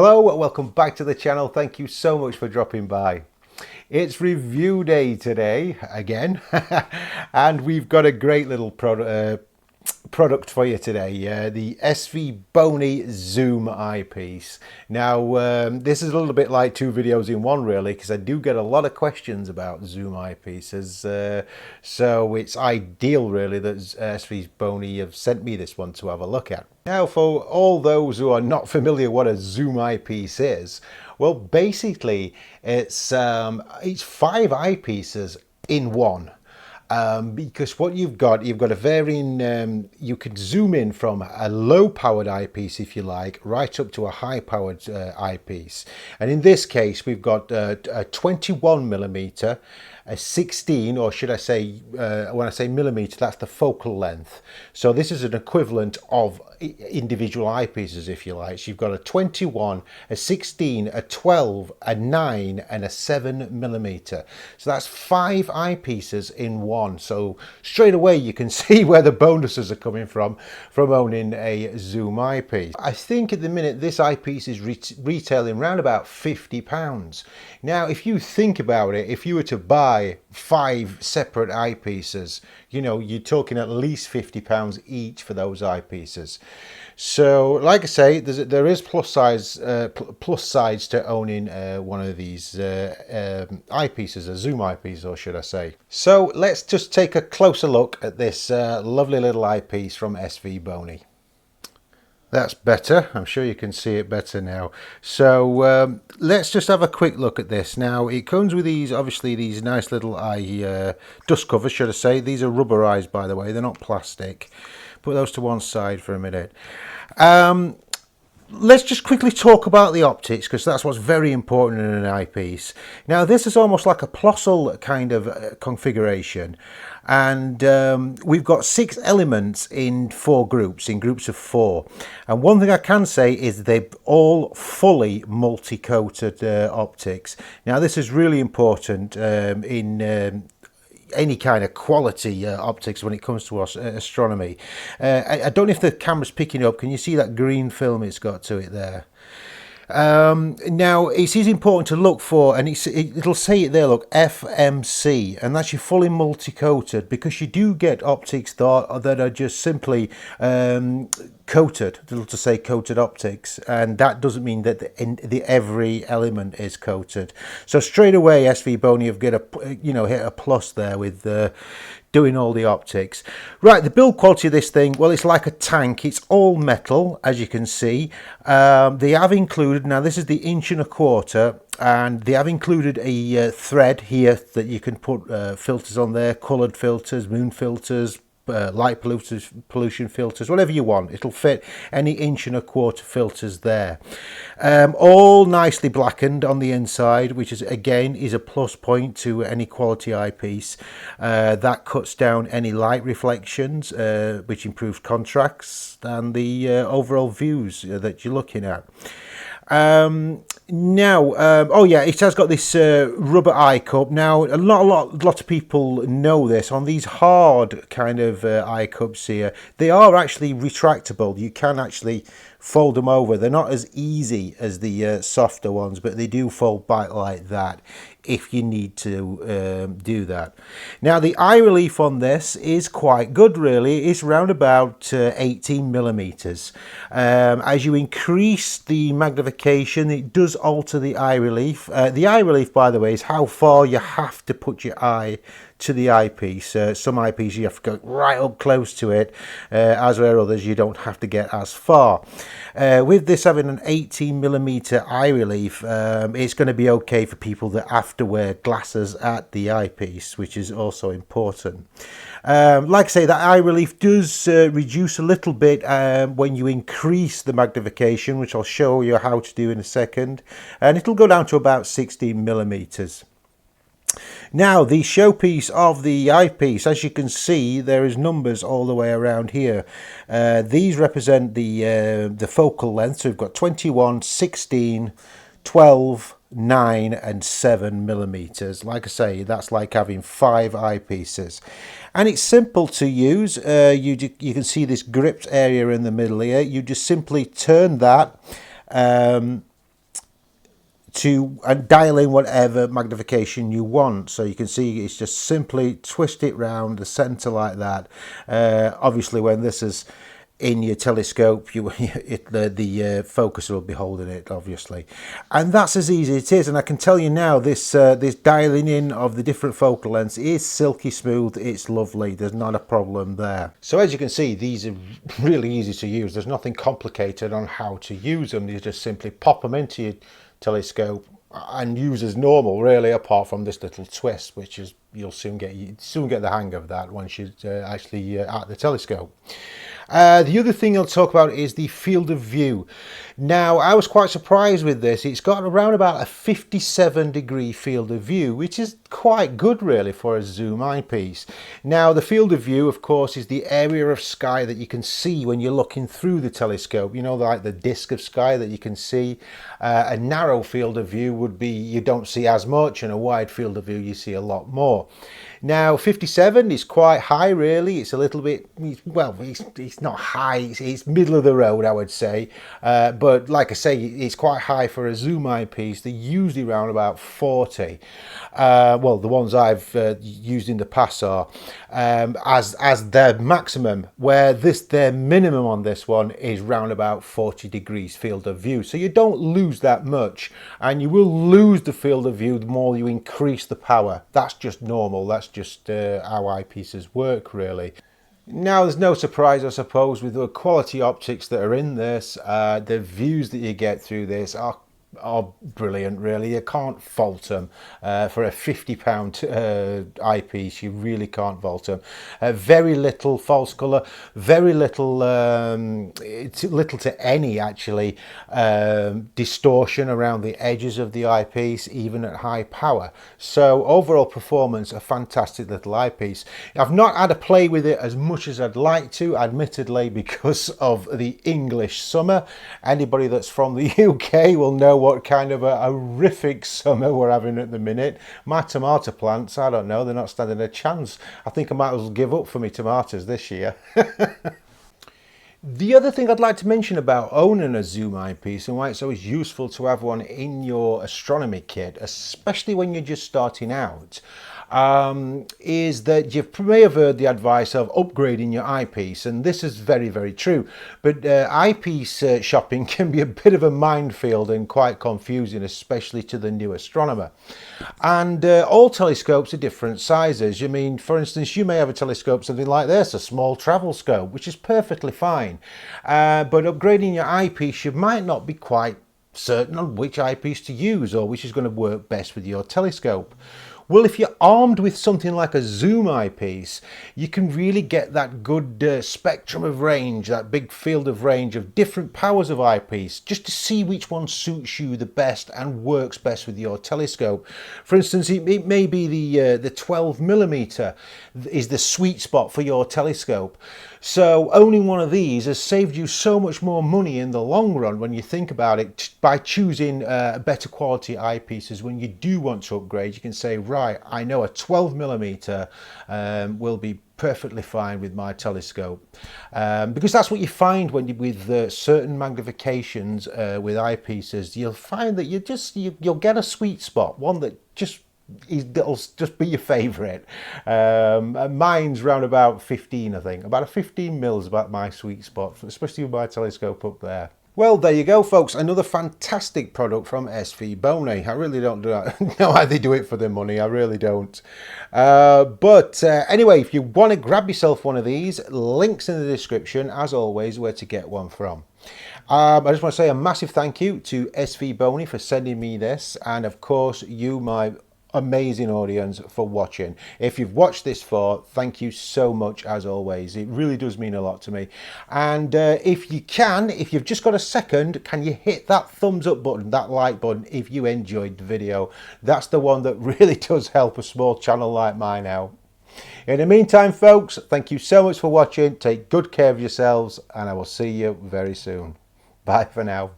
Hello, welcome back to the channel. Thank you so much for dropping by. It's review day today again, and we've got a great little product for you today, the Bony zoom eyepiece. Now this is a little bit like two videos in one really, because I do get a lot of questions about zoom eyepieces, so it's ideal really that Bony have sent me this one to have a look at. Now, for all those who are not familiar what a zoom eyepiece is, well, basically it's 5 eyepieces in one. Because what you've got a varying, you can zoom in from a low powered eyepiece, if you like, right up to a high powered eyepiece. And in this case, we've got a 21mm, a 16, or should I say, when I say millimeter, that's the focal length. So this is an equivalent of individual eyepieces, if you like. So you've got a 21, a 16, a 12, a 9, and a 7mm. So that's 5 eyepieces in one. So straight away you can see where the bonuses are coming from owning a zoom eyepiece. I think at the minute this eyepiece is retailing around about £50. Now, if you think about it, if you were to buy 5 separate eyepieces, you know, you're talking at least £50 each for those eyepieces. So, like I say, there is plus sides to owning one of these eyepieces, a zoom eyepiece, or should I say. So let's just take a closer look at this lovely little eyepiece from Bony. That's better. I'm sure you can see it better now. So let's just have a quick look at this. Now, it comes with these, obviously, these nice little eye dust covers, should I say. These are rubberized, by the way. They're not plastic. Put those to one side for a minute. Let's just quickly talk about the optics, because that's what's very important in an eyepiece. Now, this is almost like a Plossl kind of configuration, and we've got 6 elements in 4 groups, in groups of 4. And one thing I can say is they're all fully multi-coated optics. Now, this is really important in any kind of quality optics when it comes to astronomy. I don't know if the camera's picking up. Can you see that green film it's got to it there? Now, it is important to look for, and it'll say it there, look, FMC, and that's your fully multi-coated, because you do get optics that are just simply coated, to say coated optics, and that doesn't mean that every element is coated. So straight away, Bony have hit a plus there with doing all the optics. Right, the build quality of this thing, well, it's like a tank. It's all metal, as you can see. They have included, now this is the 1.25 inch, and they have included a thread here that you can put filters on there, coloured filters, moon filters, light pollution filters, whatever you want. It'll fit any 1.25 inch filters there. All nicely blackened on the inside, which is again is a plus point to any quality eyepiece. That cuts down any light reflections, which improves contrast and the overall views that you're looking at. Now, oh yeah, it has got this rubber eye cup. Now, a lot of people know this. On these hard kind of eye cups here, they are actually retractable. You can actually fold them over. They're not as easy as the softer ones, but they do fold back like that if you need to do that. Now, the eye relief on this is quite good, really. It's around about 18mm. As you increase the magnification, it does alter the eye relief. The eye relief, by the way, is how far you have to put your eye to the eyepiece. Some eyepieces you have to go right up close to it, as where others you don't have to get as far. With this having an 18mm eye relief, it's going to be okay for people that have to wear glasses at the eyepiece, which is also important. Like I say, that eye relief does reduce a little bit when you increase the magnification, which I'll show you how to do in a second, and it'll go down to about 16mm. Now, the showpiece of the eyepiece, as you can see, there is numbers all the way around here. These represent the focal length. So we've got 21, 16, 12, 9 and 7mm. Like I say, that's like having 5 eyepieces, and it's simple to use. You can see this gripped area in the middle here. You just simply turn that, to dial in whatever magnification you want. So you can see it's just simply twist it round the center like that. Obviously when this is in your telescope, the focus will be holding it, obviously, and that's as easy as it is. And I can tell you now, this dialing in of the different focal lengths is silky smooth. It's lovely. There's not a problem there. So as you can see, these are really easy to use. There's nothing complicated on how to use them. You just simply pop them into your telescope and use as normal, really, apart from this little twist, which is you'll soon get the hang of that once you're actually at the telescope. The other thing I'll talk about is the field of view. Now, I was quite surprised with this. It's got around about a 57-degree field of view, which is quite good, really, for a zoom eyepiece. Now, the field of view, of course, is the area of sky that you can see when you're looking through the telescope. You know, like the disc of sky that you can see. A narrow field of view would be you don't see as much, and a wide field of view you see a lot more. Now 57 is quite high, really. It's a little bit, well, it's not high, it's middle of the road, I would say, but like I say, it's quite high for a zoom eyepiece. They're usually around about 40. Well, the ones I've used in the past are as their maximum, where their minimum on this one is round about 40 degrees field of view. So you don't lose that much, and you will lose the field of view the more you increase the power. That's just normal. That's just how eyepieces work, really. Now, there's no surprise, I suppose, with the quality optics that are in this. The views that you get through this are brilliant, really. You can't fault them. For a £50 eyepiece, you really can't fault them. Very little false colour, very little, little to any, actually, distortion around the edges of the eyepiece, even at high power. So overall performance, a fantastic little eyepiece. I've not had a play with it as much as I'd like to, admittedly, because of the English summer. Anybody that's from the UK will know what kind of a horrific summer we're having at the minute. My tomato plants, I don't know, they're not standing a chance. I think I might as well give up for my tomatoes this year. The other thing I'd like to mention about owning a zoom eyepiece and why it's always useful to have one in your astronomy kit, especially when you're just starting out, is that you may have heard the advice of upgrading your eyepiece, and this is very, very true. But eyepiece shopping can be a bit of a minefield and quite confusing, especially to the new astronomer. And all telescopes are different sizes. I mean, for instance, you may have a telescope something like this, a small travel scope, which is perfectly fine. But upgrading your eyepiece, you might not be quite certain on which eyepiece to use or which is going to work best with your telescope. Well, if you're armed with something like a zoom eyepiece, you can really get that good spectrum of range, that big field of range of different powers of eyepiece, just to see which one suits you the best and works best with your telescope. For instance, it may be the 12mm is the sweet spot for your telescope. So owning one of these has saved you so much more money in the long run when you think about it, by choosing better quality eyepieces. When you do want to upgrade, you can say, right, I know a 12mm will be perfectly fine with my telescope, because that's what you find when with certain magnifications with eyepieces. You'll find that you'll get a sweet spot, one that it'll just be your favourite. Mine's round about 15, I think. About a 15mm is about my sweet spot, especially with my telescope up there. Well, there you go, folks. Another fantastic product from SV Bony. I really don't know how they do it for their money. I really don't. But anyway, if you want to grab yourself one of these, links in the description, as always, where to get one from. I just want to say a massive thank you to SV Bony for sending me this, and of course you, my amazing audience, for watching. If you've watched this far, thank you so much, as always. It really does mean a lot to me. And if you've just got a second, can you hit that thumbs up button, that like button, if you enjoyed the video? That's the one that really does help a small channel like mine out. In the meantime, folks, thank you so much for watching. Take good care of yourselves, and I will see you very soon. Bye for now.